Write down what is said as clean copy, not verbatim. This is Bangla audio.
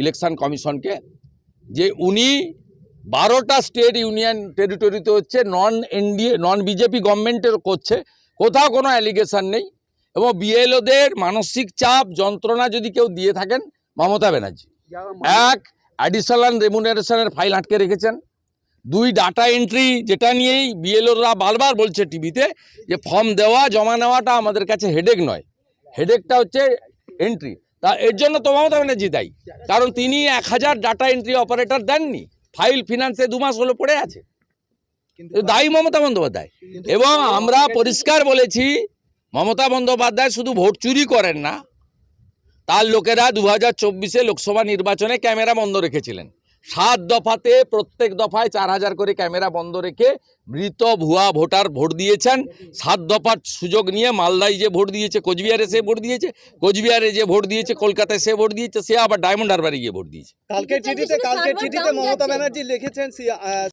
ইলেকশন কমিশনকে যে উনি 12টা স্টেট ইউনিয়ন টেরিটরিতে হচ্ছে নন বিজেপি গভর্নমেন্টের করছে, কোথাও কোনো অ্যালিগেশন নেই। এবং বিএলওদের মানসিক চাপ যন্ত্রণা যদি কেউ দিয়ে থাকেন মমতা ব্যানার্জি। এক, অ্যাডিশনাল রেমুনারেশনের ফাইল আটকে রেখেছেন। 2, ডাটা এন্ট্রি, যেটা নিয়েই বিএলওরা বারবার বলছে টিভিতে যে ফর্ম দেওয়া জমা নেওয়াটা আমাদের কাছে হেডেক নয়, হেডেকটা হচ্ছে এন্ট্রি। তা এর জন্য তো মমতা ব্যানার্জি দায়ী, কারণ তিনি 1000 ডাটা এন্ট্রি অপারেটর দেননি। ফাইল ফিনান্সে 2 মাস হলো পড়ে আছে, দায়ী মমতা বন্দ্যোপাধ্যায়। এবং আমরা পরিষ্কার বলেছি মমতা বন্দ্যোপাধ্যায় শুধু ভোট চুরি করেন না, তার লোকেরা 2024 লোকসভা নির্বাচনে ক্যামেরা বন্ধ রেখেছিলেন। 7 দফাতে প্রত্যেক দফায় 4000 করে ক্যামেরা বন্ধ রেখে মৃত ভুয়া ভোটার ভোট দিয়েছেন। 7 দফার সুযোগ নিয়ে মালদায় যে ভোট দিয়েছে, কোচবিহারে সে ভোট দিয়েছে, কোচবিহারে যে ভোট দিয়েছে কলকাতায় সে ভোট দিয়েছে, সে আবার ডায়মন্ড হারবারে গিয়ে ভোট দিয়েছে। কালকের চিঠিতে মমতা ব্যানার্জি লিখেছেন